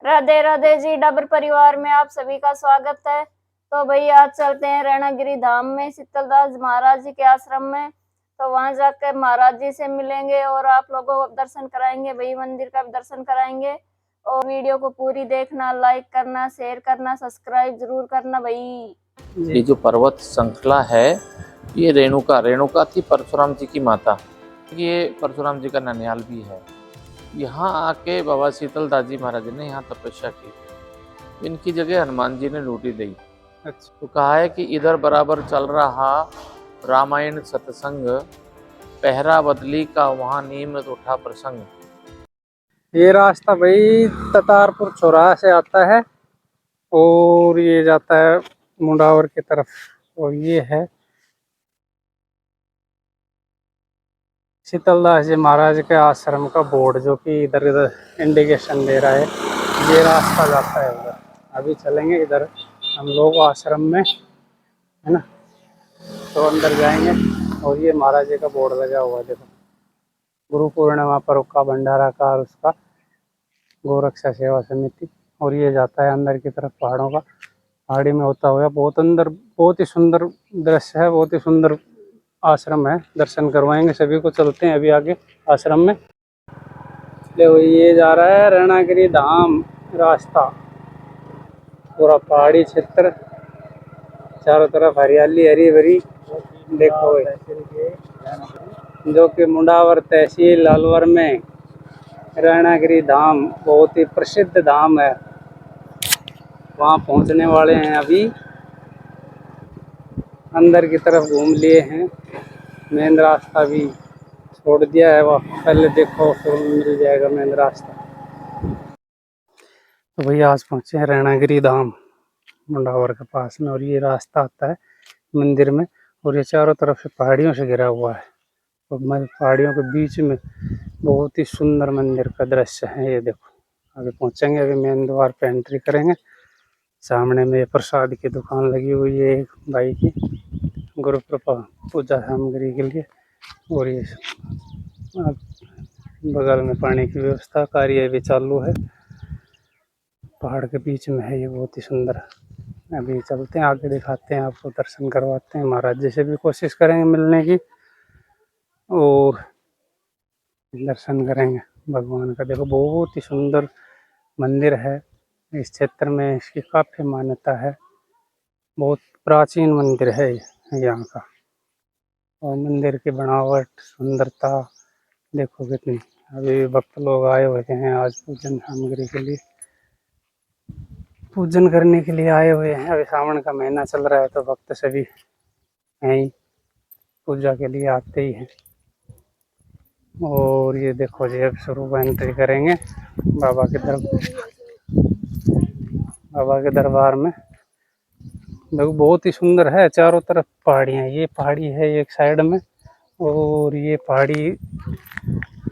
राधे राधे जी। डबर परिवार में आप सभी का स्वागत है। तो भाई आज चलते हैं रैणागिरी धाम में शीतलदास महाराज जी के आश्रम में। तो वहां जाकर महाराज जी से मिलेंगे और आप लोगों को दर्शन कराएंगे, भाई मंदिर का भी दर्शन कराएंगे। और वीडियो को पूरी देखना, लाइक करना, शेयर करना, सब्सक्राइब जरूर करना भाई। ये जो पर्वत श्रृंखला है ये रेणुका थी परशुराम जी की माता। ये परशुराम जी का ननिहाल भी है। यहाँ आके बाबा शीतलदास जी महाराज ने यहाँ तपस्या की। इनकी जगह हनुमान जी ने लूटी दी। अच्छा। तो कहा है कि इधर बराबर चल रहा रामायण सत्संग, पहरा बदली का वहाँ नीम उठा प्रसंग। ये रास्ता भाई ततारपुर चौराहा से आता है और ये जाता है मुंडावर की तरफ। और ये है शीतलदास जी महाराज के आश्रम का बोर्ड जो कि इधर इधर इंडिकेशन दे रहा है। ये रास्ता जाता है उधर। अभी चलेंगे इधर हम लोग आश्रम में, है ना। तो अंदर जाएंगे और ये महाराज जी का बोर्ड लगा हुआ है, देखो। गुरु पूर्णिमा पर्व का भंडारा का और उसका गोरक्षा सेवा समिति। और ये जाता है अंदर की तरफ पहाड़ों का, पहाड़ी में होता हुआ बहुत अंदर। बहुत ही सुंदर दृश्य है, बहुत ही सुंदर आश्रम है। दर्शन करवाएंगे सभी को। चलते हैं अभी आगे आश्रम में। देखो ये जा रहा है रैणागिरी धाम रास्ता, पूरा पहाड़ी क्षेत्र, चारों तरफ हरियाली हरी भरी। देखो जो कि मुंडावर तहसील अलवर में रैणागिरी धाम बहुत ही प्रसिद्ध धाम है। वहाँ पहुँचने वाले हैं अभी। अंदर की तरफ घूम लिए हैं, मेन रास्ता भी छोड़ दिया है। वह पहले देखो फिर मिल जाएगा मेन रास्ता। तो भैया आज पहुँचे हैं रैणागिरी धाम मुंडावर के पास में। और ये रास्ता आता है मंदिर में और ये चारों तरफ से पहाड़ियों से घिरा हुआ है। और पहाड़ियों के बीच में बहुत ही सुंदर मंदिर का दृश्य है। ये देखो आगे पहुँचेंगे, अभी मेन द्वार पे एंट्री करेंगे। सामने में प्रसाद की दुकान लगी हुई है एक भाई की, गुरु कृपा पूजा सामग्री के लिए। और ये बगल में पानी की व्यवस्था कार्य भी चालू है। पहाड़ के बीच में है ये, बहुत ही सुंदर। अभी चलते हैं आगे, दिखाते हैं आपको, दर्शन करवाते हैं। महाराज जी से भी कोशिश करेंगे मिलने की और दर्शन करेंगे भगवान का। देखो बहुत ही सुंदर मंदिर है। इस क्षेत्र में इसकी काफ़ी मान्यता है। बहुत प्राचीन मंदिर है यहाँ का। और मंदिर की बनावट, सुंदरता देखो कितनी। अभी भक्त लोग आए हुए हैं आज पूजन सामग्री के लिए, पूजन करने के लिए आए हुए हैं। अभी सावन का महीना चल रहा है तो भक्त सभी यहीं पूजा के लिए आते ही हैं। और ये देखो जी अब शुरू एंट्री करेंगे बाबा के दरबार में। देखो बहुत ही सुंदर है, चारों तरफ पहाड़ियाँ। ये पहाड़ी है एक साइड में और ये पहाड़ी,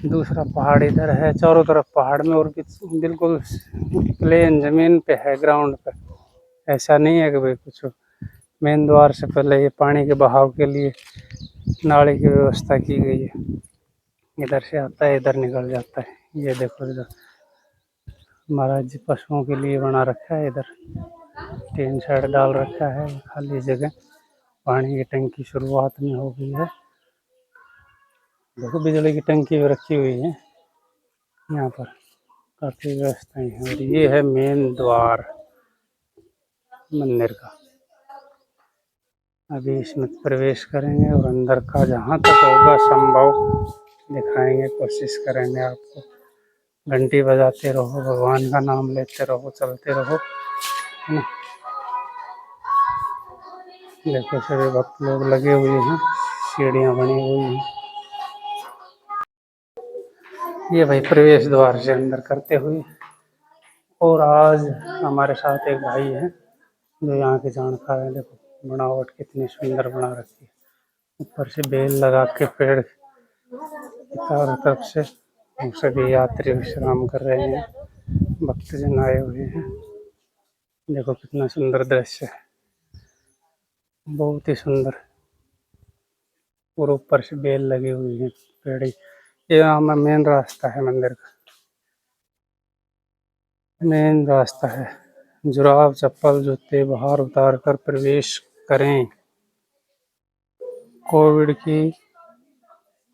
दूसरा पहाड़ इधर है। चारों तरफ पहाड़ में और बिल्कुल प्लेन जमीन पे है, ग्राउंड पे। ऐसा नहीं है कि भाई कुछ। मेन द्वार से पहले ये पानी के बहाव के लिए नाले की व्यवस्था की गई है। इधर से आता है, इधर निकल जाता है। ये देखो इधर महाराज जी पशुओं के लिए बना रखा है। इधर 3 साइड डाल रखा है खाली जगह। पानी की टंकी शुरुआत में हो गई है। देखो बिजली की टंकी भी रखी हुई है यहाँ पर, काफ़ी व्यवस्थाएं हैं। और ये है मेन द्वार मंदिर का। अभी इसमें प्रवेश करेंगे और अंदर का जहाँ तक होगा संभव दिखाएंगे, कोशिश करेंगे आपको। घंटी बजाते रहो, भगवान का नाम लेते रहो, चलते रहो, है ना। देखो सभी भक्त लोग लगे हुए हैं, सीढ़ियाँ बनी हुई हैं। ये भाई प्रवेश द्वार से अंदर करते हुए। और आज हमारे साथ एक भाई है जो यहाँ के जानकार है। देखो बनावट कितनी सुंदर बना रखी है। ऊपर से बेल लगा के पेड़ चारों तरफ से सभी यात्री विश्राम कर रहे हैं, भक्तजन आए हुए हैं। देखो कितना सुंदर दृश्य है, बहुत ही सुंदर। और ऊपर से बेल लगी हुई है पेड़। ये हमारा मेन रास्ता है मंदिर का। मेन रास्ता है। जुराब चप्पल जूते बाहर उतार कर प्रवेश करें।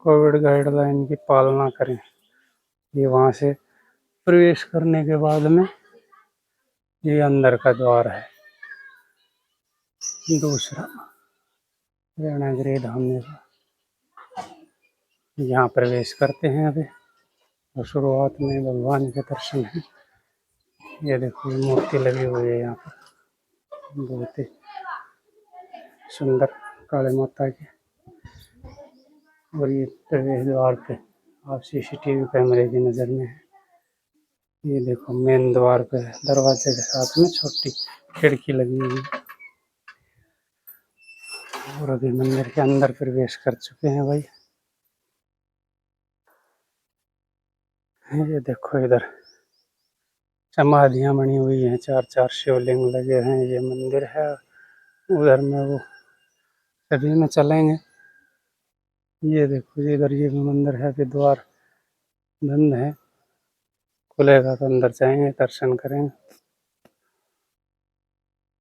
कोविड गाइडलाइन की पालना करें। ये वहां से प्रवेश करने के बाद में ये अंदर का द्वार है। दूसरा रैणागिरी धाम में यहाँ प्रवेश करते हैं अभी। और शुरुआत में भगवान के दर्शन है। ये देखो मूर्ति लगी हुई है यहाँ पर, बहुत ही सुंदर काली माता की। और ये प्रवेश द्वार पे आप सीसीटीवी कैमरे की नज़र में है। ये देखो मेन द्वार पे दरवाजे के साथ में छोटी खिड़की लगी हुई है। और अभी मंदिर के अंदर प्रवेश कर चुके हैं भाई। ये देखो इधर समाधियाँ बनी हुई हैं, 4 शिवलिंग लगे हैं। ये मंदिर है। उधर में वो सभी में चलेंगे। ये देखो इधर ये भी मंदिर है। अभी द्वार बंद है, खुलेगा तो अंदर जाएंगे, दर्शन करेंगे।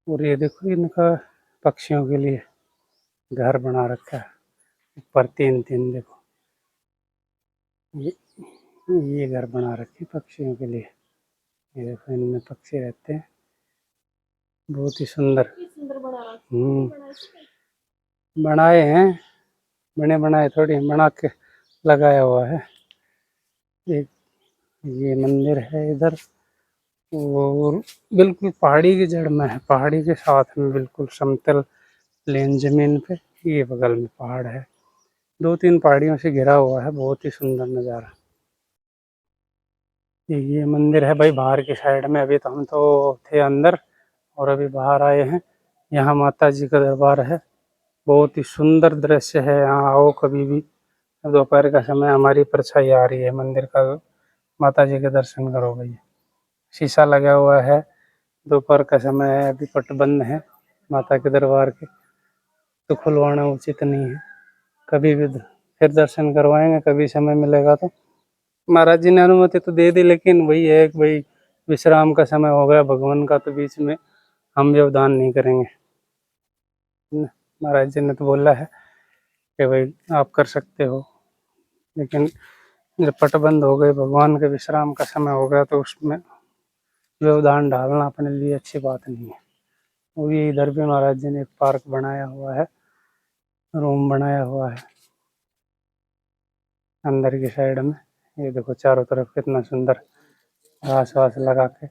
और ये देखो इनका पक्षियों के लिए घर बना रखा है। ऊपर 3 देखो ये घर बना रखे पक्षियों के लिए। ये देखो इनमें पक्षी रहते हैं। बहुत ही सुंदर बनाए हैं। बनाए थोड़ी बना के लगाया हुआ है। एक ये मंदिर है इधर। और बिल्कुल पहाड़ी की जड़ में है। पहाड़ी के साथ में बिल्कुल समतल प्लेन जमीन पे ये बगल में पहाड़ है। 2-3 पहाड़ियों से घिरा हुआ है। बहुत ही सुंदर नज़ारा। ये मंदिर है भाई बाहर की साइड में। अभी तो हम तो थे अंदर और अभी बाहर आए हैं। यहाँ माता जी का दरबार है। बहुत ही सुंदर दृश्य है। यहाँ आओ कभी भी। दोपहर का समय हमारी परछाई आ रही है मंदिर का। माता जी के दर्शन करो भाई। शीशा लगा हुआ है। दोपहर का समय है, अभी पट बंद है माता के दरबार के, तो खुलवाना उचित नहीं है। कभी भी फिर दर्शन करवाएंगे, कभी समय मिलेगा तो। महाराज जी ने अनुमति तो दे दी, लेकिन वही है कि भाई विश्राम का समय हो गया भगवान का, तो बीच में हम व्यवधान नहीं करेंगे। महाराज जी ने तो बोला है कि भाई आप कर सकते हो, लेकिन जब पट बंद हो गए, भगवान के विश्राम का समय हो गया, तो उसमें व्यवधान डालना अपने लिए अच्छी बात नहीं है। वो भी इधर भी महाराज जी ने एक पार्क बनाया हुआ है, रूम बनाया हुआ है अंदर की साइड में। ये देखो चारों तरफ कितना सुंदर घास वास लगा के।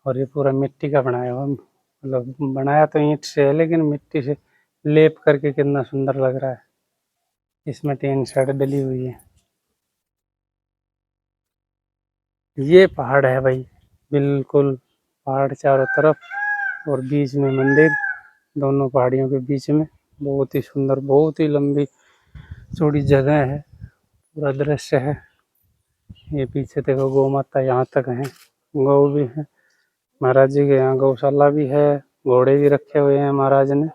और ये पूरा मिट्टी का बनाया हुआ, मतलब बनाया तो ईंट से है, लेकिन मिट्टी से लेप करके कितना सुंदर लग रहा है। इसमें 3 शेड डली हुई है। ये पहाड़ है भाई, बिल्कुल पहाड़ चारों तरफ और बीच में मंदिर, दोनों पहाड़ियों के बीच में। बहुत ही सुंदर, बहुत ही लंबी चौड़ी जगह है, पूरा दृश्य है। ये पीछे देखो गौ माता यहाँ तक है, गौ भी है। महाराज जी के यहाँ गौशाला भी है, घोड़े भी रखे हुए हैं महाराज ने।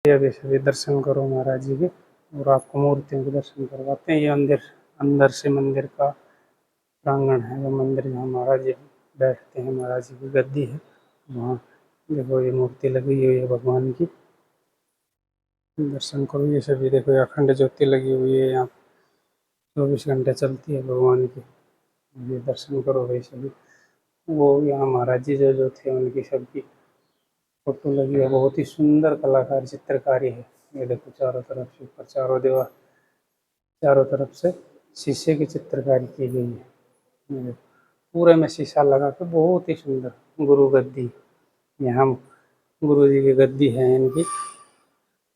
अभी सभी दर्शन करो महाराज जी के, और आपको मूर्तियों के दर्शन करवाते हैं। ये अंदर से मंदिर का प्रांगण है। वो मंदिर जहाँ महाराज जी बैठते हैं, महाराज जी की गद्दी है वहाँ। देखो ये मूर्ति लगी हुई है भगवान की, दर्शन करो। ये सभी देखो अखंड ज्योति लगी हुई है यहाँ, 24 घंटे चलती है भगवान की। ये दर्शन करो भाई सभी। वो यहाँ महाराज जी जो थे उनकी सबकी फोटो लगी है। बहुत ही सुंदर कलाकार चित्रकारी है। ये देखो चारों तरफ से ऊपर चारों तरफ से शीशे की चित्रकारी की गई है। पूरे में शीशा लगा के बहुत ही सुंदर गुरु गद्दी, यहाँ गुरु जी की गद्दी है इनकी।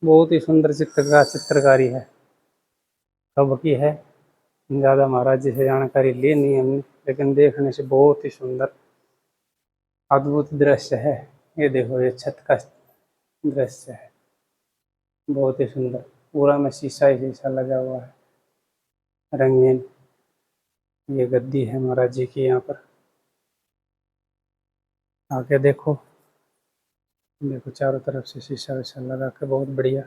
बहुत ही सुंदर चित्रकारी है, सबकी है। ज़्यादा महाराज जी से जानकारी ली नहीं हमने, लेकिन देखने से बहुत ही सुंदर अद्भुत दृश्य है। ये देखो ये छत का दृश्य है, बहुत ही सुंदर। पूरा में शीशा ही शीशा लगा हुआ है, रंगीन। ये गद्दी है महाराज जी की। यहाँ पर आके देखो चारों तरफ से शीशा वीशा लगा के बहुत बढ़िया।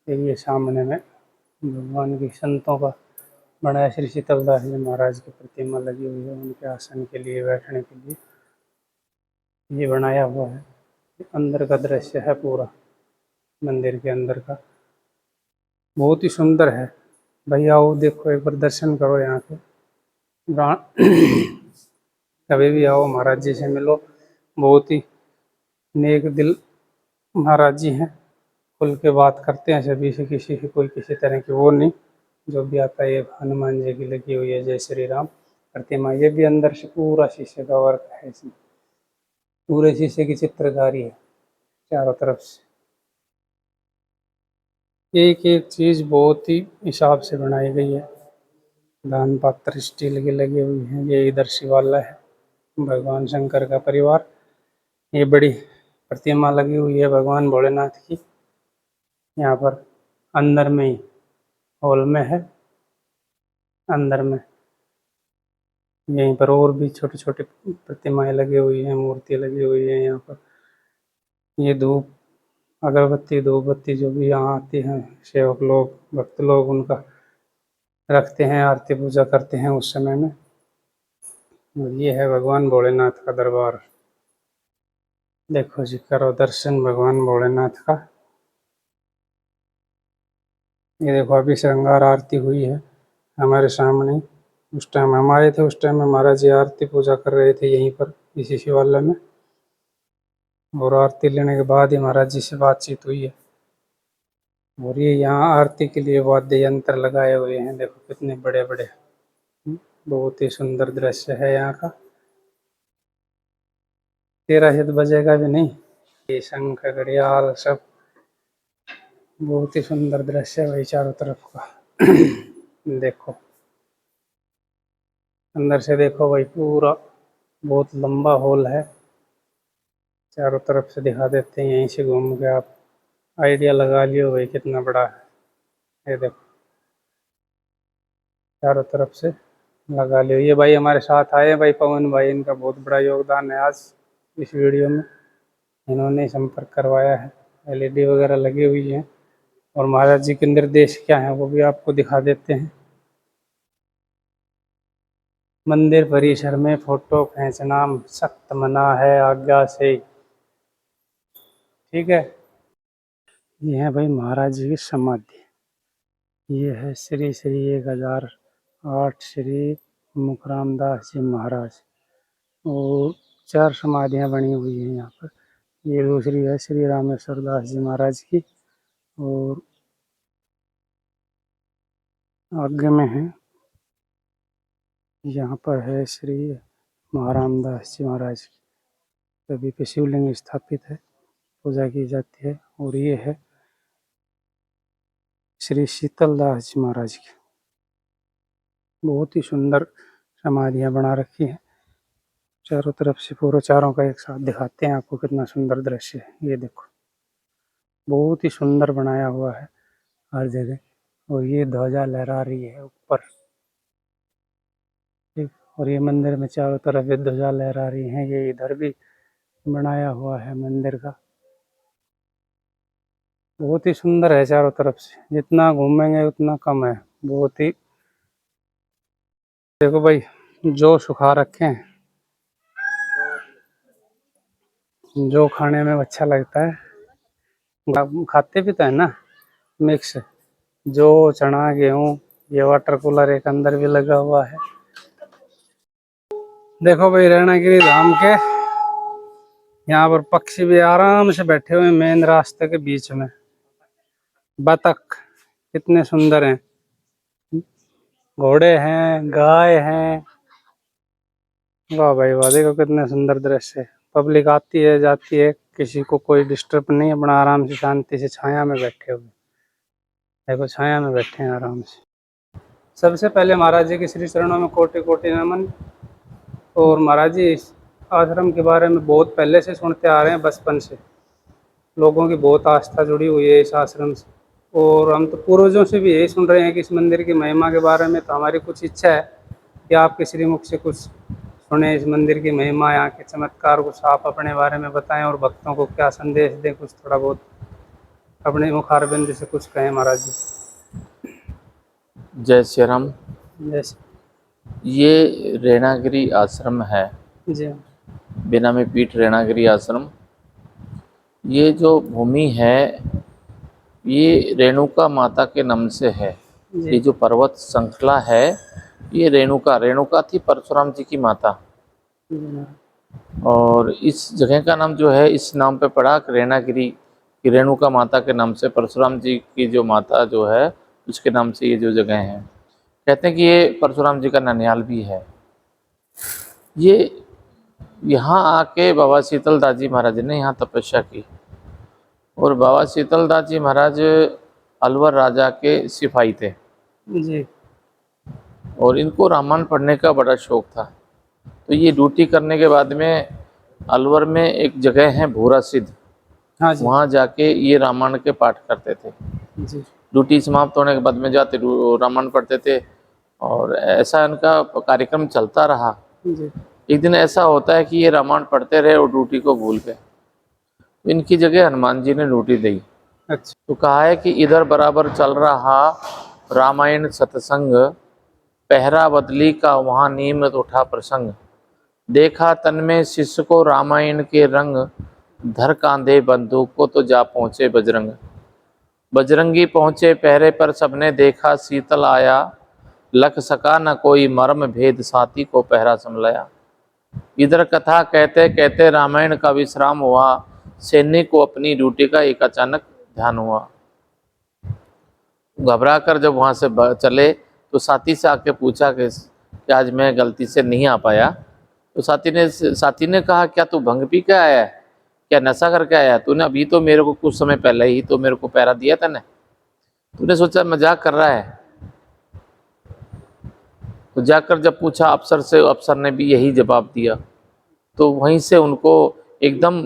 ये सामने में भगवान की संतों का बनाया। श्री शीतलदास जी महाराज की प्रतिमा लगी हुई है उनके आसन के लिए, बैठने के लिए ये बनाया हुआ है। अंदर का दृश्य है पूरा मंदिर के अंदर का, बहुत ही सुंदर है। भैया आओ देखो, एक बार दर्शन करो यहाँ के। कभी भी आओ महाराज जी से मिलो, बहुत ही नेक दिल महाराज जी हैं, खुल के बात करते हैं सभी से, किसी से कोई किसी तरह की वो नहीं। जो भी आता है, ये हनुमान जी की लगी हुई है जय श्री राम प्रतिमा। ये भी अंदर से पूरा शीशे का वर्क है, इसमें पूरे शीशे की चित्रकारी है चारों तरफ से। एक एक चीज बहुत ही हिसाब से बनाई गई है। दान पात्र स्टील के लगे हुए हैं। ये इधर शिवालय है, भगवान शंकर का परिवार। ये बड़ी प्रतिमा लगी हुई है भगवान भोलेनाथ की, यहाँ पर अंदर में ही हॉल में है। अंदर में यहीं पर और भी छोटे छोटे प्रतिमाएं लगी हुई हैं, मूर्ति लगी हुई है यहाँ पर। ये धूप अगरबत्ती धूप बत्ती जो भी यहाँ आती हैं सेवक लोग, भक्त लोग, उनका रखते हैं, आरती पूजा करते हैं उस समय में। और ये है भगवान भोलेनाथ का दरबार। देखो जी, करो दर्शन भगवान भोलेनाथ का। ये देखो अभी श्रृंगार आरती हुई है हमारे सामने। उस टाइम हम आए थे, उस टाइम में महाराज जी आरती पूजा कर रहे थे यहीं पर इसी शिवालय में। और आरती लेने के बाद ही महाराज जी से बातचीत हुई है। और ये यहाँ आरती के लिए वाद्य यंत्र लगाए हुए हैं, देखो कितने बड़े बड़े। बहुत ही सुंदर दृश्य है यहाँ का। तेरा हित बजेगा भी नहीं, ये शंख घड़ियाल सब। बहुत ही सुंदर दृश्य है भाई चारों तरफ का। देखो अंदर से देखो भाई, पूरा बहुत लंबा हॉल है। चारों तरफ से दिखा देते हैं, यहीं से घूम के आप आइडिया लगा लियो भाई कितना बड़ा है। ये देखो चारों तरफ से लगा लियो। ये भाई हमारे साथ आए भाई पवन भाई, इनका बहुत बड़ा योगदान है आज इस वीडियो में। इन्होंने संपर्क करवाया है, एलईडी वगैरह लगी हुई है। और महाराज जी के निर्देश क्या है वो भी आपको दिखा देते हैं। मंदिर परिसर में फोटो खींचना सख्त मना है आज्ञा से। ठीक है। ये है भाई महाराज जी की समाधि। ये है श्री श्री 1008 श्री मुखरामदास जी महाराज। और 4 समाधियाँ बनी हुई हैं यहाँ पर। ये दूसरी है श्री रामेश्वर दास जी महाराज की। और आगे में है, यहाँ पर है श्री महारामदास जी महाराज की। सभी पे शिवलिंग स्थापित है, पूजा की जाती है। और ये है श्री शीतलदास जी महाराज की। बहुत ही सुंदर समाधियाँ बना रखी है चारों तरफ से। पूरा चारों का एक साथ दिखाते हैं आपको, कितना सुंदर दृश्य है। ये देखो बहुत ही सुंदर बनाया हुआ है हर जगह। और ये ध्वजा लहरा रही है ऊपर, ठीक। और ये मंदिर में चारों तरफ ये ध्वजा लहरा रही है। ये इधर भी बनाया हुआ है मंदिर का। बहुत ही सुंदर है चारों तरफ से, जितना घूमेंगे उतना कम है। बहुत ही देखो भाई, जो सुखा रखे हैं, जो खाने में अच्छा लगता है खाते भी तो है ना, मिक्स। जो चना गेहूँ, ये वाटर कूलर एक अंदर भी लगा हुआ है। देखो भाई रैणागिरी धाम के यहाँ पर पक्षी भी आराम से बैठे हुए मेन रास्ते के बीच में। बतख कितने सुंदर हैं, घोड़े हैं, गाय हैं। वाह भाई वाह, देखो कितने सुंदर दृश्य है। पब्लिक आती है जाती है, किसी को कोई डिस्टर्ब नहीं, अपना आराम से शांति से छाया में बैठे हुए। देखो छाया में बैठे हैं आराम से। सबसे पहले महाराज जी के श्री चरणों में कोटि कोटि नमन। और महाराज जी इस आश्रम के बारे में बहुत पहले से सुनते आ रहे हैं, बचपन से लोगों की बहुत आस्था जुड़ी हुई है इस आश्रम से। और हम तो पूर्वजों से भी यही सुन रहे हैं कि इस मंदिर की महिमा के बारे में। तो हमारी कुछ इच्छा है कि आपके श्रीमुख से कुछ सुने इस मंदिर की महिमा, यहाँ के चमत्कार, कुछ आप अपने बारे में बताएं और भक्तों को क्या संदेश दें, कुछ थोड़ा बहुत अपने मुखारबिंद से कुछ कहें महाराज जी। जय श्री राम। जैसे ये रेणागिरी आश्रम है, जी बेनामी पीठ रेणागिरी आश्रम। ये जो भूमि है ये रेणुका माता के नाम से है। जी ये जो पर्वत श्रृंखला है ये रेणुका थी परशुराम जी की माता। जी और इस जगह का नाम जो है इस नाम पे पड़ा रेणागिरी की, रेणुका माता के नाम से, परशुराम जी की जो माता जो है उसके नाम से ये जो जगह है। कहते हैं कि ये परशुराम जी का ननिहाल भी है। ये यहाँ आके बाबा शीतलदास जी महाराज ने यहाँ तपस्या की। और बाबा शीतलदास जी महाराज अलवर राजा के सिपाही थे जी और इनको रामायण पढ़ने का बड़ा शौक था। तो ये ड्यूटी करने के बाद में अलवर में एक जगह है भूरा सिद्ध, हाँ जी वहाँ जाके ये रामायण के पाठ करते थे। जी ड्यूटी समाप्त होने के बाद में जाते रामायण पढ़ते थे और ऐसा इनका कार्यक्रम चलता रहा। जी एक दिन ऐसा होता है कि ये रामायण पढ़ते रहे और ड्यूटी को भूल गए। तो इनकी जगह हनुमान जी ने ड्यूटी दी। अच्छा तो कहा है कि इधर बराबर चल रहा रामायण सत्संग, पहरा बदली का वहाँ नियमित उठा प्रसंग, देखा तन में शिष्य को रामायण के रंग, धर कांधे बंदूक को तो जा पहुँचे बजरंग। बजरंगी पहुँचे पहरे पर सबने देखा, शीतल आया लख सका न कोई मर्म भेद, साथी को पहरा संभलाया। इधर कथा कहते कहते रामायण का विश्राम हुआ, सैनिक को अपनी ड्यूटी का एक अचानक ध्यान हुआ। घबरा कर जब वहाँ से चले तो साथी से आके पूछा कि आज मैं गलती से नहीं आ पाया। तो साथी ने कहा क्या तू भंग पी के आया है, क्या नशा करके आया है? तूने अभी तो मेरे को कुछ समय पहले ही तो मेरे को पहरा दिया था ना, तूने सोचा मजाक कर रहा है। तो जाकर जब पूछा अफसर से, अफसर ने भी यही जवाब दिया। तो वहीं से उनको एकदम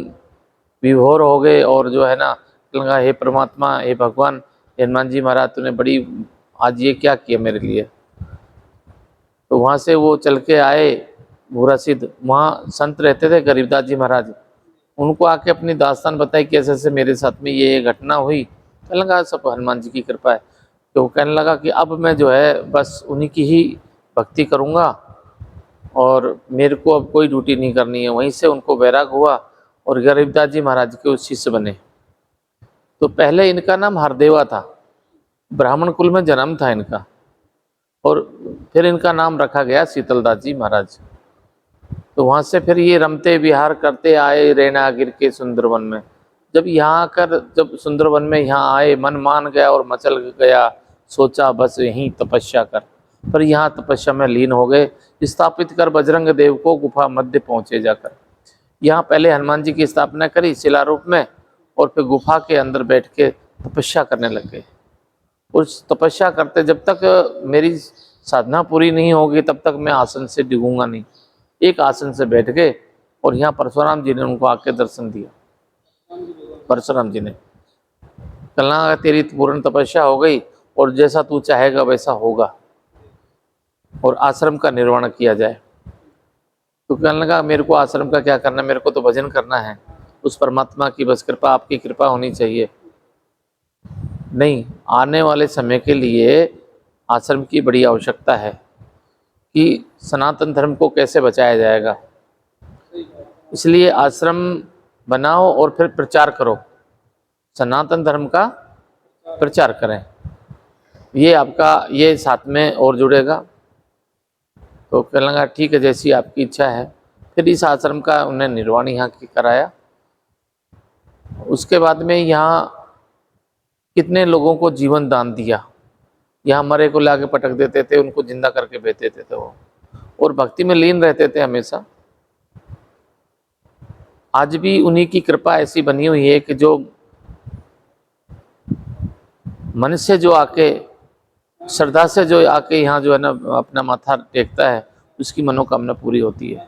विभोर हो गए और जो है ना लगा हे परमात्मा, हे भगवान, हनुमान जी महाराज तूने बड़ी आज ये क्या किया मेरे लिए। तो वहाँ से वो चल के आए भूरा सिद्ध, वहाँ संत रहते थे गरीबदास जी महाराज, उनको आके अपनी दास्तान बताई कि ऐसे मेरे साथ में ये घटना हुई। कहने लगा सब हनुमान जी की कृपा है। तो वो कहने लगा कि अब मैं जो है बस उन्हीं की ही भक्ति करूँगा और मेरे को अब कोई ड्यूटी नहीं करनी है। वहीं से उनको वैराग हुआ और गरीबदास जी महाराज के शिष्य बने। तो पहले इनका नाम हरदेवा था, ब्राह्मण कुल में जन्म था इनका, और फिर इनका नाम रखा गया शीतलदास जी महाराज। तो वहाँ से फिर ये रमते विहार करते आए रेणागिर के सुंदरवन में। जब यहाँ आकर जब सुंदरवन में यहाँ आए मन मान गया और मचल गया, सोचा बस यहीं तपस्या कर। पर यहाँ तपस्या में लीन हो गए, स्थापित कर बजरंग देव को गुफा मध्य पहुँचे जाकर। यहाँ पहले हनुमान जी की स्थापना करी शिला रूप में और फिर गुफा के अंदर बैठ के तपस्या करने लग गए। उस तपस्या करते जब तक मेरी साधना पूरी नहीं होगी तब तक मैं आसन से डिगूंगा नहीं। एक आसन से बैठ गए और यहाँ परशुराम जी ने उनको आके दर्शन दिया। परशुराम जी ने कहना तेरी पूर्ण तपस्या हो गई और जैसा तू चाहेगा वैसा होगा और आश्रम का निर्माण किया जाए। तो कहने लगा मेरे को आश्रम का क्या करना, मेरे को तो भजन करना है, उस परमात्मा की बस कृपा, आपकी कृपा होनी चाहिए। नहीं, आने वाले समय के लिए आश्रम की बड़ी आवश्यकता है कि सनातन धर्म को कैसे बचाया जाएगा, इसलिए आश्रम बनाओ और फिर प्रचार करो, सनातन धर्म का प्रचार करें, ये आपका ये साथ में और जुड़ेगा। तो कहने लगा ठीक है जैसी आपकी इच्छा है। फिर इस आश्रम का उन्हें निर्माण यहाँ की कराया। उसके बाद में यहाँ कितने लोगों को जीवन दान दिया, यहाँ मरे को लाके पटक देते थे, उनको जिंदा करके भेज देते थे वो, और भक्ति में लीन रहते थे हमेशा। आज भी उन्हीं की कृपा ऐसी बनी हुई है कि जो मन से जो आके श्रद्धा से जो आके यहाँ जो है ना अपना माथा टेकता है उसकी मनोकामना पूरी होती है।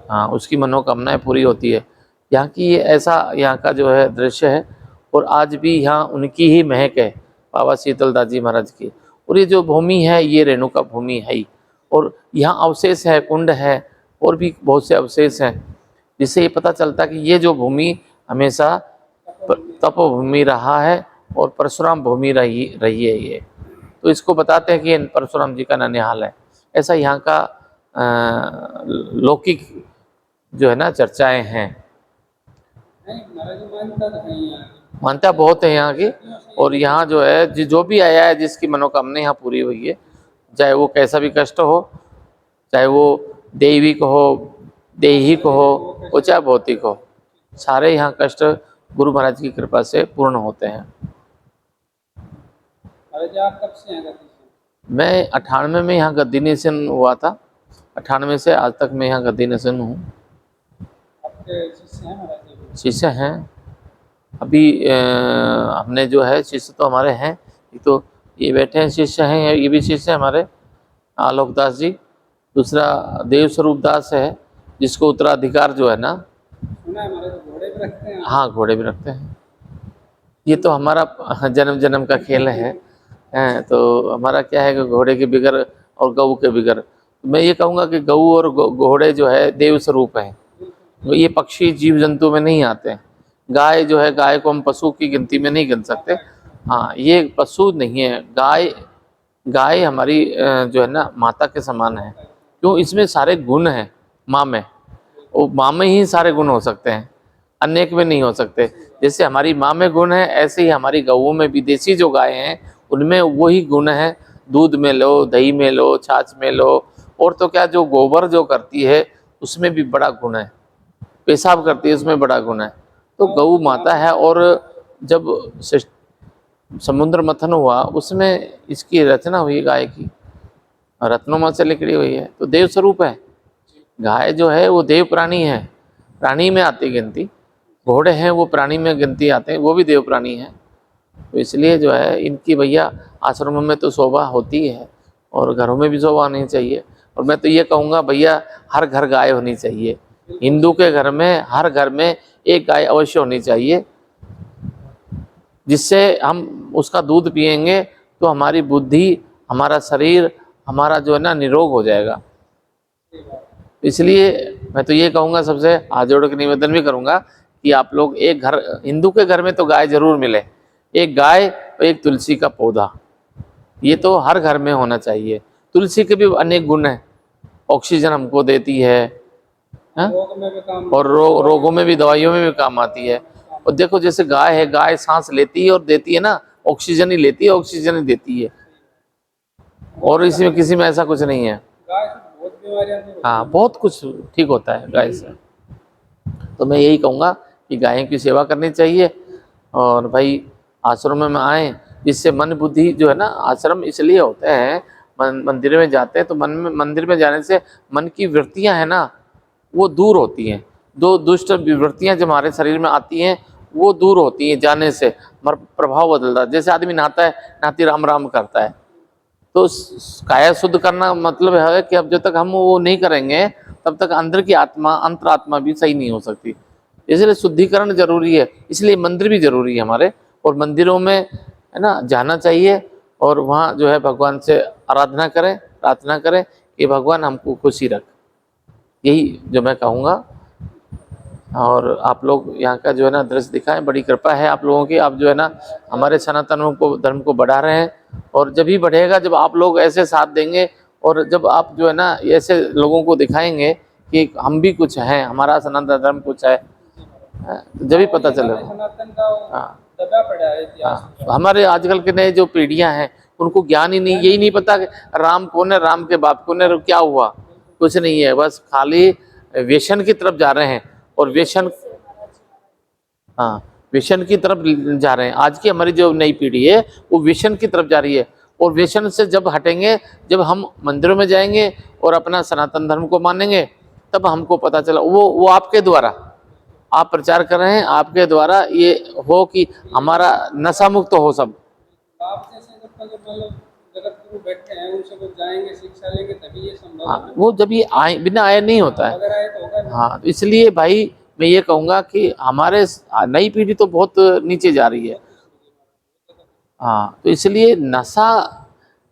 हाँ, उसकी मनोकामनाएं पूरी होती है। यहाँ की ये ऐसा यहाँ का जो है दृश्य है और आज भी यहाँ उनकी ही महक है बाबा शीतलदास जी महाराज की। और ये जो भूमि है ये रेणुका भूमि है ही, और यहाँ अवशेष है, कुंड है और भी बहुत से अवशेष हैं, जिससे ये पता चलता है कि ये जो भूमि हमेशा तपोभूमि रहा है और परशुराम भूमि रही है ये। तो इसको बताते हैं कि ये परशुराम जी का ननिहाल है। ऐसा यहाँ का लौकिक जो है ना चर्चाएं हैं। मान्यता बहुत है यहाँ की, और यहाँ जो है जो भी आया है जिसकी मनोकामना यहाँ पूरी हुई है, चाहे वो कैसा भी कष्ट हो, चाहे वो दैविक हो, दैहिक हो, वो चाहे भौतिक हो, सारे यहाँ कष्ट गुरु महाराज की कृपा से पूर्ण होते हैं। आप कब से यहाँ गद्दी से? मैं 98 में यहाँ गद्दी निशन हुआ था। 98 से आज तक मैं यहाँ गद्दी निशन हूँ। आपके शिष्य हैं महाराज जी? शिष्य हैं अभी हमने जो है शिष्य तो हमारे हैं, एक तो ये बैठे हैं शिष्य हैं, ये भी शिष्य है हमारे आलोक दास जी। दूसरा देव स्वरूप दास है, जिसको उत्तराधिकार जो है ना, सुना है हमारे तो घोड़े भी रखते हैं। हाँ घोड़े भी रखते हैं। ये तो हमारा जन्म जन्म का खेल है। तो हमारा क्या है कि घोड़े के बिगर और गऊ के बिगर, मैं ये कहूँगा कि गऊ और घोड़े जो है देव स्वरूप हैं। ये पक्षी जीव जंतु में नहीं आते हैं। गाय जो है, गाय को हम पशु की गिनती में नहीं गिन सकते। हाँ, ये पशु नहीं है। गाय हमारी जो है ना माता के समान है, क्यों? इसमें सारे गुण हैं माँ में, वो माँ में ही सारे गुण हो सकते हैं, अनेक में नहीं हो सकते। जैसे हमारी माँ में गुण है, ऐसे ही हमारी गऊओं में, विदेशी जो गाय हैं उनमें वही गुण है। दूध में लो, दही में लो, छाछ में लो, और तो क्या, जो गोबर जो करती है उसमें भी बड़ा गुण है, पेशाब करती है उसमें बड़ा गुण है। तो गऊ माता है। और जब समुद्र मंथन हुआ उसमें इसकी रचना हुई गाय की, रत्नों से निकली हुई है, तो देव स्वरूप है। गाय जो है वो देव प्राणी है, प्राणी में आती गिनती। घोड़े हैं वो प्राणी में गिनती आते हैं, वो भी देव प्राणी हैं। तो इसलिए जो है इनकी भैया आश्रमों में तो शोभा होती है, और घरों में भी शोभा होनी चाहिए। और मैं तो ये कहूँगा भैया, हर घर गाय होनी चाहिए। हिंदू के घर में, हर घर में एक गाय अवश्य होनी चाहिए, जिससे हम उसका दूध पिएंगे तो हमारी बुद्धि, हमारा शरीर, हमारा जो है ना निरोग हो जाएगा। इसलिए मैं तो ये कहूँगा, सबसे हाथ जोड़ के निवेदन भी करूँगा कि आप लोग एक घर, हिंदू के घर में तो गाय जरूर मिले, एक गाय और एक तुलसी का पौधा, ये तो हर घर में होना चाहिए। तुलसी के भी अनेक गुण हैं, ऑक्सीजन हमको देती है, और रोगों में भी, दवाइयों में भी काम आती है। और देखो जैसे गाय है, गाय सांस लेती है और देती है ना, ऑक्सीजन ही लेती है, ऑक्सीजन ही देती है, और इसमें किसी में ऐसा कुछ नहीं है। हाँ, बहुत कुछ ठीक होता है गाय से। तो मैं यही कहूँगा कि गायों की सेवा करनी चाहिए, और भाई आश्रम में आए, जिससे मन बुद्धि जो है ना, आश्रम इसलिए होते हैं, मंदिर में जाते हैं तो मंदिर में जाने से मन की वृत्तियाँ है ना वो दूर होती हैं। दो दुष्ट वृत्तियाँ जब हमारे शरीर में आती हैं वो दूर होती हैं, जाने से प्रभाव बदलता है। जैसे आदमी नहाता है, नहाती राम राम करता है, तो काया शुद्ध करना मतलब है कि अब जब तक हम वो नहीं करेंगे तब तक अंदर की आत्मा, अंतरात्मा भी सही नहीं हो सकती। इसलिए शुद्धिकरण जरूरी है, इसलिए मंदिर भी जरूरी है हमारे, और मंदिरों में है ना जाना चाहिए, और वहाँ जो है भगवान से आराधना करें, प्रार्थना करें कि भगवान हमको खुशी रख, यही जो मैं कहूँगा। और आप लोग यहाँ का जो है ना दृश्य दिखाएं, बड़ी कृपा है आप लोगों की। आप जो है ना हमारे सनातन को, धर्म को बढ़ा रहे हैं, और जब ही बढ़ेगा जब आप लोग ऐसे साथ देंगे, और जब आप जो है ना ऐसे लोगों को दिखाएंगे कि हम भी कुछ हैं, हमारा सनातन धर्म कुछ है, जब ही पता चलेगा। हाँ, हमारे आजकल के नए जो पीढ़ियाँ हैं उनको ज्ञान ही नहीं, यही नहीं पता कि राम कौन है, राम के बाप कौन है, क्या हुआ, कुछ नहीं है, बस खाली व्यसन की तरफ जा रहे हैं, और व्यसन, हाँ व्यसन की तरफ जा रहे हैं। आज की हमारी जो नई पीढ़ी है वो व्यसन की तरफ जा रही है, और व्यसन से जब हटेंगे, जब हम मंदिरों में जाएंगे और अपना सनातन धर्म को मानेंगे, तब हमको पता चला, वो आपके द्वारा आप प्रचार कर रहे हैं, आपके द्वारा ये हो कि हमारा नशा मुक्त हो सब। हाँ, वो जब ये आए, बिना आए नहीं होता है। हाँ, तो इसलिए भाई मैं ये कहूँगा कि हमारे नई पीढ़ी तो बहुत नीचे जा रही है। हाँ, तो इसलिए नशा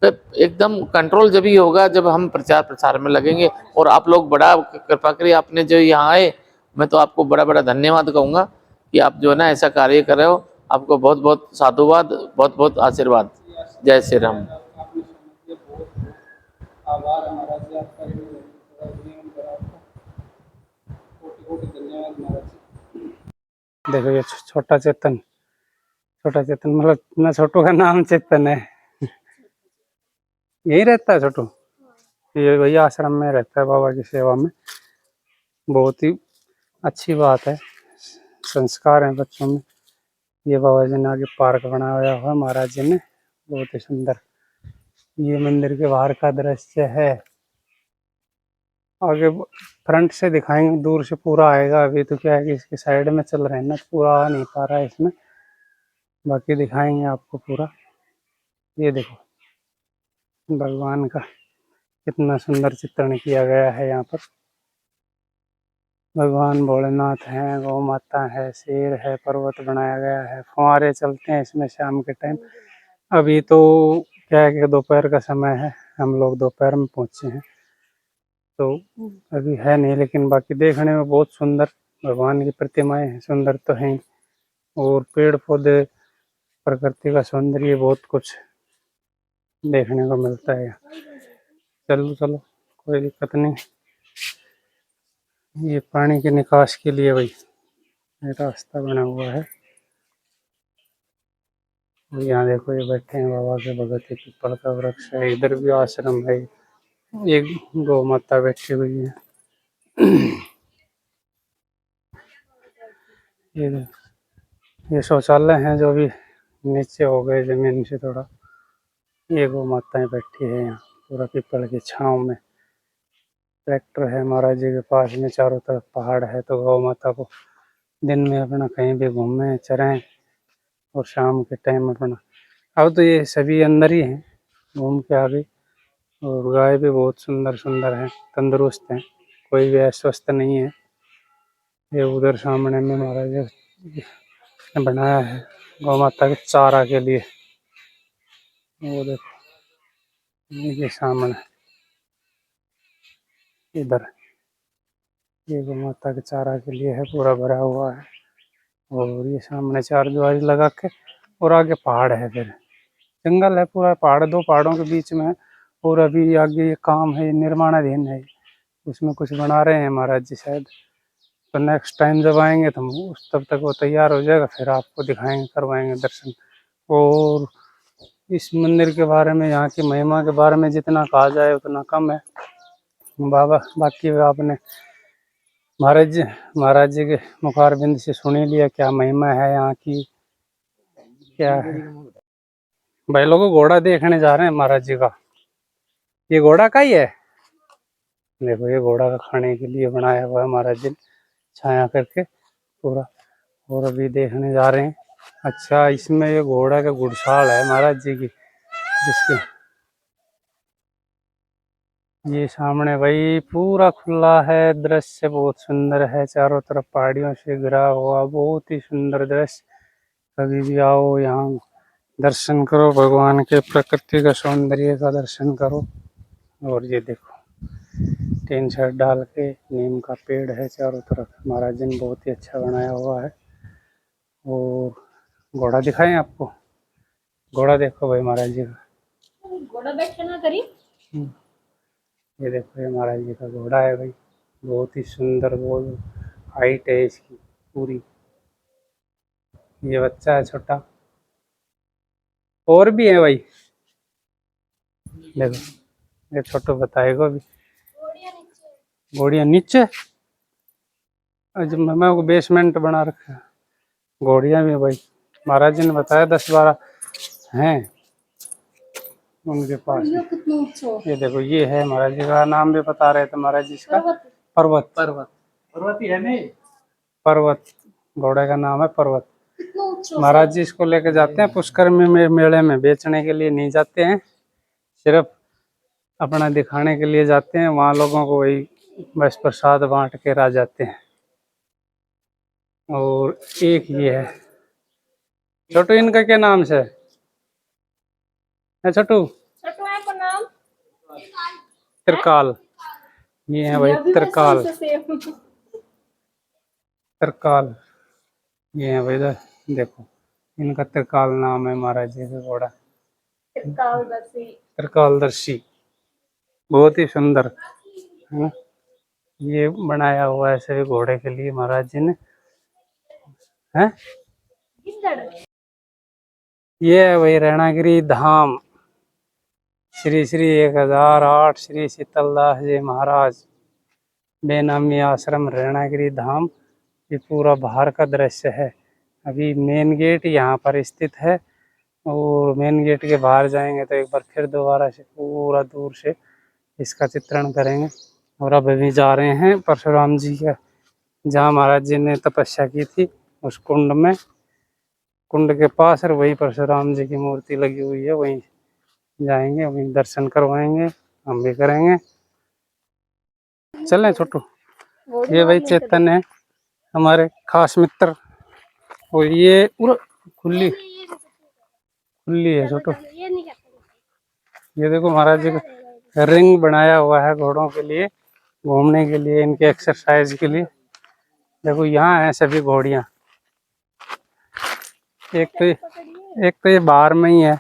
पे एकदम कंट्रोल जब ही होगा जब हम प्रचार प्रसार में लगेंगे। और आप लोग बड़ा कृपा करिए, आपने जो यहाँ आए, मैं तो आपको बड़ा बड़ा धन्यवाद कहूँगा कि आप जो है ना ऐसा कार्य कर रहे हो। आपको बहुत बहुत साधुवाद, बहुत बहुत आशीर्वाद। जय श्री राम। आभार है महाराज जी आपका। जीवन भर आपको कोटि कोटि धन्यवाद महाराज जी। देखो ये छोटा चेतन, छोटा चेतन मतलब ना, छोटू का नाम चेतन है। यही रहता है छोटू, ये वही आश्रम में रहता है बाबा की सेवा में। बहुत ही अच्छी बात है, संस्कार हैं बच्चों में। ये बाबा जी ने आगे पार्क बनाया हुआ महाराज जी ने, बहुत ही सुंदर। ये मंदिर के बाहर का दृश्य है। आगे फ्रंट से दिखाएंगे, दूर से पूरा आएगा। अभी तो क्या है कि इसके साइड में चल रहे हैं ना, पूरा आ नहीं पा रहा है इसमें। बाकी दिखाएंगे आपको पूरा। ये देखो भगवान का कितना सुंदर चित्रण किया गया है यहाँ पर। भगवान भोलेनाथ हैं, गौ माता है, शेर है, पर्वत बनाया गया है, फुहारे चलते हैं इसमें शाम के टाइम। अभी तो क्या है कि दोपहर का समय है, हम लोग दोपहर में पहुंचे हैं तो अभी है नहीं, लेकिन बाकी देखने में बहुत सुंदर भगवान की प्रतिमाएं हैं, सुंदर तो हैं। और पेड़ पौधे, प्रकृति का सौंदर्य, बहुत कुछ देखने को मिलता है। चलो चलो कोई दिक्कत नहीं। ये पानी के निकास के लिए भाई ये रास्ता बना हुआ है। और यहाँ देखो ये बैठे हैं बाबा के भगत, ये पीपल का वृक्ष है। इधर भी आश्रम है, एक गौ माता बैठी हुई है। ये शौचालय हैं जो भी नीचे हो गए जमीन से थोड़ा। ये गौ माताएं बैठी है यहाँ पूरा पीपल की छांव में। ट्रैक्टर है महाराज जी के पास में, चारों तरफ पहाड़ है, तो गौ माता को दिन में अपना कहीं भी घूमें चरें और शाम के टाइम अपना। अब तो ये सभी अंदर ही हैं, घूम के आ गई। और गाय भी बहुत सुंदर सुंदर है, तंदुरुस्त हैं, कोई भी अस्वस्थ नहीं है। ये उधर सामने में महाराज जी ने बनाया है गौ माता के चारा के लिए। वो देखो ये सामने इधर ये गौ माता के चारा के लिए है, पूरा भरा हुआ है। और ये सामने चार दीवारी लगा के, और आगे पहाड़ है, फिर जंगल है पूरा। पहाड़, दो पहाड़ों के बीच में है। और अभी आगे ये काम है, निर्माणाधीन है, उसमें कुछ बना रहे हैं महाराज जी शायद। तो नेक्स्ट टाइम जब आएंगे तो हम उस तब तक वो तैयार हो जाएगा, फिर आपको दिखाएंगे, करवाएंगे दर्शन। और इस मंदिर के बारे में, यहाँ की महिमा के बारे में जितना कहा जाए उतना कम है बाबा। बाकी आपने महाराज जी के मुखारबिंद से सुन ही लिया क्या महिमा है यहाँ की, क्या है। भाई लोगों घोड़ा देखने जा रहे हैं महाराज जी का। ये घोड़ा का ही है, देखो ये घोड़ा का खाने के लिए बनाया हुआ है महाराज जी ने, छाया करके पूरा। और अभी देखने जा रहे हैं। अच्छा, इसमें ये घोड़ा का घुड़साल है महाराज जी की, जिसके ये सामने भाई पूरा खुला है। दृश्य बहुत सुंदर है, चारों तरफ पहाड़ियों से घिरा हुआ, बहुत ही सुंदर दृश्य। कभी भी आओ यहाँ दर्शन करो भगवान के, प्रकृति का सौंदर्य का दर्शन करो। और ये देखो टीन शेड डाल के, नीम का पेड़ है चारों तरफ, महाराज जी ने बहुत ही अच्छा बनाया हुआ है। और घोड़ा दिखाएं आपको, घोड़ा देखो भाई महाराज जी का। घोड़ा बैठे ना करी। ये देखो ये महाराज जी का घोड़ा है भाई, बहुत ही सुंदर, बहुत हाइट है इसकी पूरी। ये बच्चा है छोटा, और भी है भाई, देखो ये छोटू बताएगा भी। घोड़िया नीचे, आज मैं को बेसमेंट बना रखा है। घोड़िया भी है भाई, महाराज जी ने बताया 10-12 हैं उनके पास। ये देखो ये है महाराज जी का, नाम भी बता रहे थे महाराज जी इसका, पर्वत। पर्वत ही है नहीं, पर्वत घोड़े का नाम है पर्वत। महाराज जी इसको लेके जाते हैं पुष्कर में, मेले में बेचने के लिए नहीं जाते हैं, सिर्फ अपना दिखाने के लिए जाते हैं। वहाँ लोगों को वही बस प्रसाद बांट के आ जाते हैं। और एक ये है छोटू, इनका क्या नाम से है छोटू? नाम त्रिकाल। ये है भाई त्रिकाल, त्रिकाल ये है भाई। इधर देखो इनका त्रिकाल नाम है महाराज जी का घोड़ा, त्रिकालदर्शी। बहुत ही सुंदर है ना। ये बनाया हुआ है सभी घोड़े के लिए महाराज जी ने है। ये है वही रैणागिरी धाम, श्री श्री 1008 श्री शीतलदास जी महाराज बेनामी आश्रम रैणागिरी धाम। ये पूरा बाहर का दृश्य है। अभी मेन गेट यहाँ पर स्थित है और मेन गेट के बाहर जाएंगे तो एक बार फिर दोबारा से पूरा दूर से इसका चित्रण करेंगे। और अब अभी जा रहे हैं परशुराम जी का, जहाँ महाराज जी ने तपस्या की थी उस कुंड में, कुंड के पास, और वही परशुराम जी की मूर्ति लगी हुई है, वहीं जाएंगे, वहीं दर्शन करवाएंगे, हम भी करेंगे। चलें छोटू। ये भाई चेतन है हमारे खास मित्र, और ये पूरा खुली खुली है छोटू। ये देखो महाराज जी का रिंग बनाया हुआ है घोड़ों के लिए, घूमने के लिए, इनके एक्सरसाइज के लिए। देखो यहाँ है सभी घोड़ियाँ। एक तो ये बाहर में ही है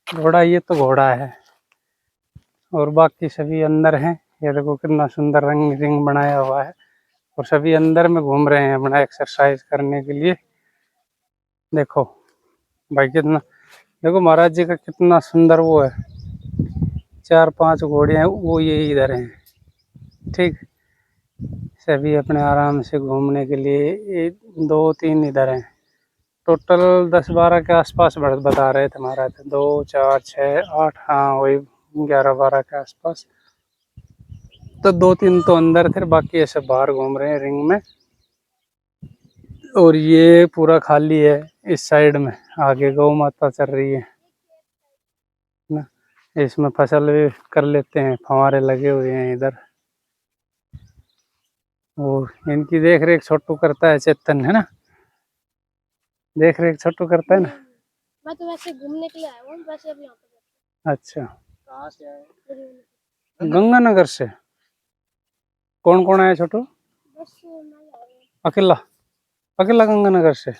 घोड़ा, ये तो घोड़ा है, और बाकी सभी अंदर हैं। ये देखो कितना सुंदर रंग रिंग बनाया हुआ है, और सभी अंदर में घूम रहे हैं अपना एक्सरसाइज करने के लिए। देखो भाई कितना, देखो महाराज जी का कितना सुंदर वो है, 4-5 घोड़ियाँ वो ये इधर हैं। ठीक, सभी अपने आराम से घूमने के लिए 2-3 इधर हैं। टोटल 10-12 के आसपास बता रहे थे महाराज, 2 4 6 8, हाँ वही 11-12 के आसपास। तो 2-3 तो अंदर थे, बाकी ऐसे बाहर घूम रहे हैं रिंग में। और ये पूरा खाली है इस साइड में, आगे गौ माता चल रही है ना, इसमें फसल भी कर लेते हैं, फंवारे लगे हुए हैं इधर। और इनकी देख रेख छोटू करता है, चेतन है ना, देख रेख छोटू करता है ना। मैं तो वैसे घूमने के लिए आया हूँ, वैसे अभी यहाँ पे। अच्छा, कहाँ से आए? गंगानगर से। कौन कौन आया छोटू? बस मैं आ रहा हूँ। अकेला? अकेला गंगानगर से?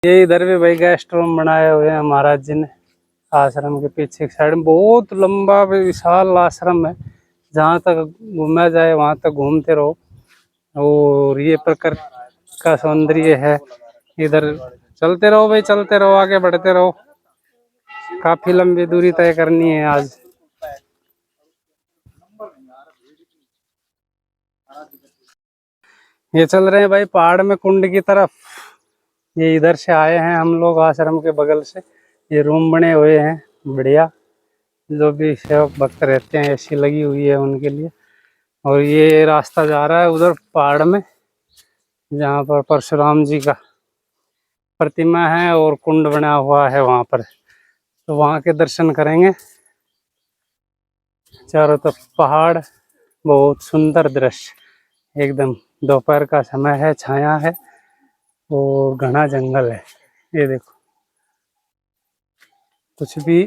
ये इधर भी भाई गेस्ट रूम बनाए हुए हैं महाराज जी ने, आश्रम के पीछे एक साइड में बहुत लंबा विशाल आश्रम है, जहाँ तक घूमा जाए वहाँ तक घूमते रहो। और ये प्रकृति का सौंदर्य है, इधर चलते रहो भाई, चलते रहो, आगे बढ़ते रहो। काफी लंबी दूरी तय करनी है आज। ये चल रहे हैं भाई पहाड़ में कुंड की तरफ। ये इधर से आए हैं हम लोग आश्रम के बगल से, ये रूम बने हुए हैं बढ़िया, जो भी सेवक भक्त रहते हैं एसी लगी हुई है उनके लिए। और ये रास्ता जा रहा है उधर पहाड़ में, जहाँ पर परशुराम जी का प्रतिमा है और कुंड बना हुआ है वहाँ पर, तो वहाँ के दर्शन करेंगे। चारों तरफ पहाड़, बहुत सुंदर दृश्य एकदम। दोपहर का समय है, छाया है और घना जंगल है। ये देखो कुछ भी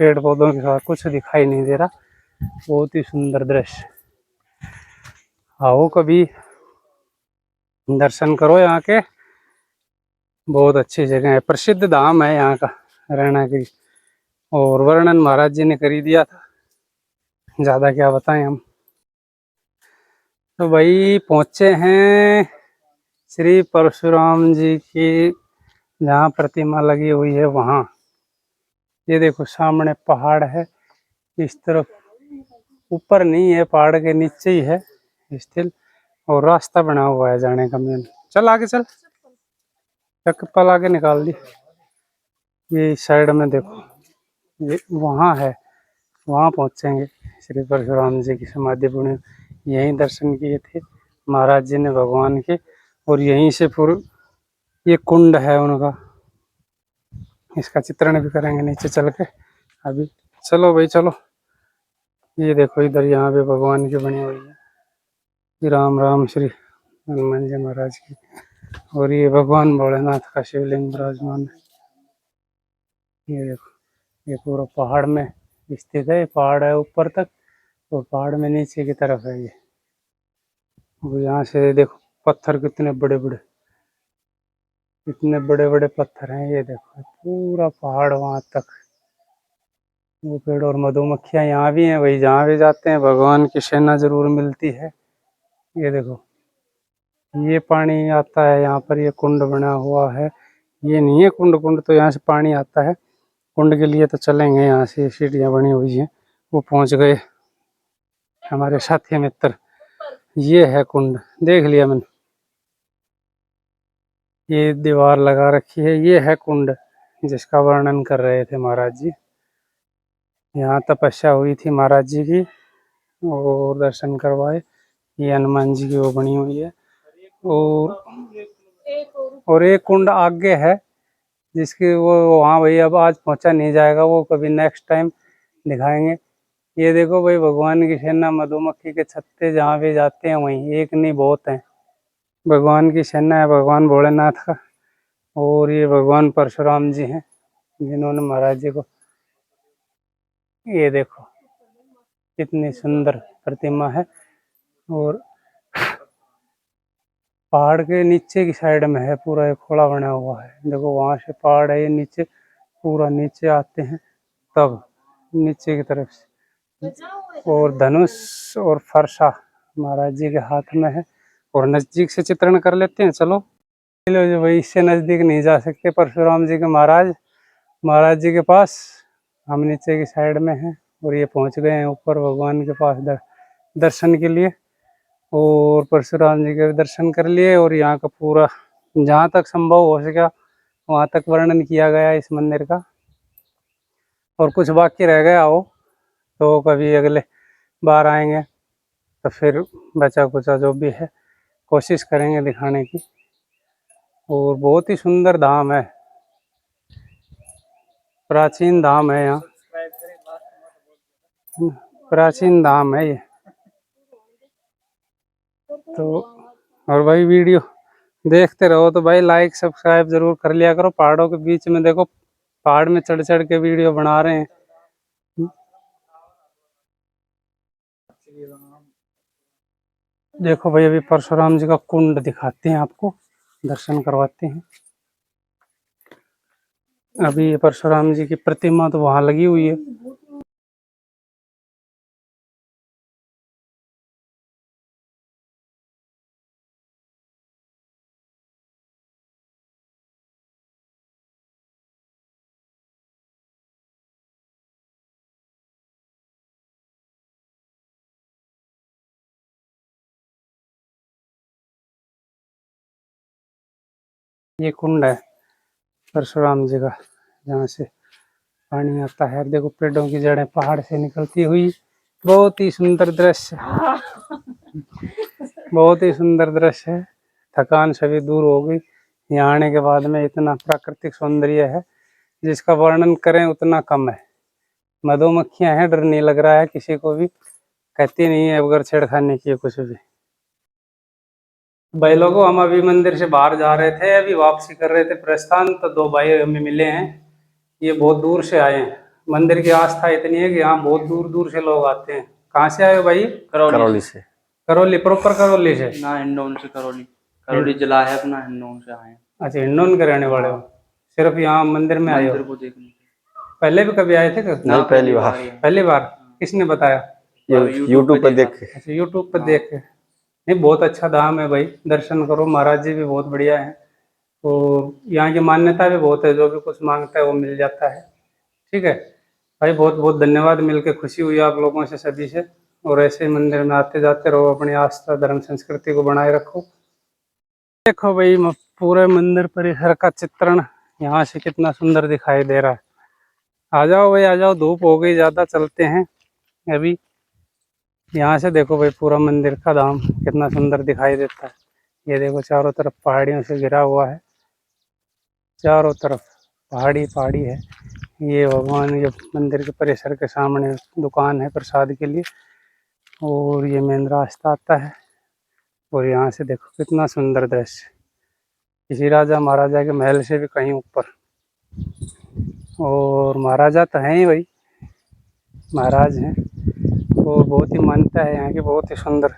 पेड़ पौधों के साथ कुछ दिखाई नहीं दे रहा, बहुत ही सुंदर दृश्य। आओ कभी दर्शन करो यहाँ के, बहुत अच्छी जगह है, प्रसिद्ध धाम है यहाँ का रैणागिरी। और वर्णन महाराज जी ने कर ही दिया था, ज्यादा क्या बताएं हम। तो भाई पहुंचे हैं श्री परशुराम जी की जहाँ प्रतिमा लगी हुई है वहाँ। ये देखो सामने पहाड़ है, इस तरफ ऊपर नहीं है, पहाड़ के नीचे ही है स्थिल, और रास्ता बना हुआ है जाने का मेन। चल आगे चल, चप्पल आगे निकाल दी। ये साइड में देखो, ये वहाँ है, वहाँ पहुँचेंगे श्री परशुराम जी की समाधि पुण्य। यहीं दर्शन किए थे महाराज जी ने भगवान के, और यहीं से पूरा ये कुंड है उनका, इसका चित्रण भी करेंगे नीचे चल के अभी। चलो भाई चलो। ये देखो इधर यहाँ पे भगवान की बनी हुई है, राम राम श्री हनुमान जी महाराज की, और ये भगवान भोलेनाथ का शिवलिंग विराजमान है। ये देखो, ये पूरा पहाड़ में स्थित है, पहाड़ है ऊपर तक, और पहाड़ में नीचे की तरफ है ये। और यहाँ से देखो पत्थर कितने बड़े बड़े, इतने बड़े बड़े पत्थर हैं। ये देखो पूरा पहाड़ वहां तक, वो पेड़ और मधुमक्खियाँ यहाँ भी हैं, वही जहाँ भी जाते हैं भगवान की सेना जरूर मिलती है। ये देखो, ये पानी आता है यहाँ पर, ये कुंड बना हुआ है। ये नहीं है कुंड, कुंड तो यहाँ से पानी आता है। कुंड के लिए तो चलेंगे, यहाँ से सीढ़ियाँ बनी हुई हैं, वो पहुँच गए हमारे साथी मित्र। ये है कुंड, देख लिया मैंने, ये दीवार लगा रखी है, ये है कुंड जिसका वर्णन कर रहे थे महाराज जी। यहाँ तपस्या हुई थी महाराज जी की, और दर्शन करवाए। ये हनुमान जी की वो बनी हुई है। और एक कुंड आगे है जिसकी वो वहाँ भाई अब आज पहुँचा नहीं जाएगा, वो कभी नेक्स्ट टाइम दिखाएंगे। ये देखो भाई, भगवान की सेना, मधुमक्खी के छत्ते जहाँ भी जाते हैं वहीं, एक नहीं बहुत हैं। भगवान की सेना है, भगवान भोलेनाथ का। और ये भगवान परशुराम जी हैं जिन्होंने महाराज जी को, ये देखो कितनी सुंदर प्रतिमा है। और पहाड़ के नीचे की साइड में है, पूरा एक खोला बना हुआ है। देखो वहां से पहाड़ है, ये नीचे पूरा नीचे आते हैं तब नीचे की तरफ से। और धनुष और फरसा महाराज जी के हाथ में है। और नजदीक से चित्रण कर लेते हैं, चलो। जो भाई इससे नजदीक नहीं जा सकते परशुराम जी के महाराज जी के पास, हम नीचे की साइड में हैं। और ये पहुंच गए हैं ऊपर भगवान के पास दर्शन के लिए। और परशुराम जी के दर्शन कर लिए, और यहाँ का पूरा जहाँ तक संभव हो सका वहाँ तक वर्णन किया गया इस मंदिर का। और कुछ बाकी रह गया हो तो कभी अगले बार आएंगे तो फिर बचा कुचा जो भी है कोशिश करेंगे दिखाने की। और बहुत ही सुंदर धाम है, प्राचीन धाम है, यहाँ प्राचीन धाम है ये तो। और भाई वीडियो देखते रहो तो भाई लाइक सब्सक्राइब जरूर कर लिया करो। पहाड़ों के बीच में देखो, पहाड़ में चढ़ चढ़ के वीडियो बना रहे हैं। देखो भाई, अभी परशुराम जी का कुंड दिखाते हैं आपको, दर्शन करवाते हैं। अभी ये परशुराम जी की प्रतिमा तो वहां लगी हुई है। ये कुंड है परशुराम जी का, जहाँ से पानी आता है। देखो पेड़ों की जड़ें पहाड़ से निकलती हुई, बहुत ही सुंदर दृश्य, बहुत ही सुंदर दृश्य है। थकान सभी दूर हो गई यहाँ आने के बाद में। इतना प्राकृतिक सौंदर्य है जिसका वर्णन करें उतना कम है। मधुमक्खियां हैं, डर नहीं लग रहा है किसी को भी, कहती नहीं है अगर छेड़खानी की कुछ भी। भाई लोगों, हम अभी मंदिर से बाहर जा रहे थे, अभी वापसी कर रहे थे प्रस्थान, तो दो भाई हमें मिले हैं। ये बहुत दूर से आए हैं। मंदिर की आस्था इतनी है कि यहाँ बहुत दूर दूर से लोग आते हैं। कहाँ से आए हो भाई? करौली से। करौली, प्रॉपर करौली से? ना, हिंडौन से। करौली जिला है अपना, हिंडौन से आए हैं। अच्छा, हिंडौन के रहने वाले हो? सिर्फ यहाँ मंदिर में आए हो? मंदिर को देखने। पहले भी कभी आए थे? नहीं, पहली बार। पहली बार? किसने बताया? यूट्यूब पर देख। अच्छा, यूट्यूब पर देख के। नहीं, बहुत अच्छा धाम है भाई, दर्शन करो। महाराज जी भी बहुत बढ़िया है, और यहाँ की मान्यता भी बहुत है, जो भी कुछ मांगता है वो मिल जाता है। ठीक है भाई, बहुत बहुत धन्यवाद, मिलके खुशी हुई आप लोगों से, सभी से। और ऐसे ही मंदिर में आते जाते रहो, अपनी आस्था धर्म संस्कृति को बनाए रखो। देखो भाई, पूरे मंदिर परिसर का चित्रण यहाँ से कितना सुंदर दिखाई दे रहा है। आ जाओ भाई, आ जाओ, धूप हो गई ज़्यादा, चलते हैं अभी। यहाँ से देखो भाई, पूरा मंदिर का धाम कितना सुंदर दिखाई देता है। ये देखो चारों तरफ पहाड़ियों से घिरा हुआ है, चारों तरफ पहाड़ी पहाड़ी है। ये भगवान, ये मंदिर के परिसर के सामने दुकान है प्रसाद के लिए, और ये मेन रास्ता आता है। और यहाँ से देखो कितना सुंदर दृश्य, किसी राजा महाराजा के महल से भी कहीं ऊपर। और महाराजा तो हैं ही भाई, महाराज हैं। और बहुत ही मान्यता है यहाँ की, बहुत ही सुंदर।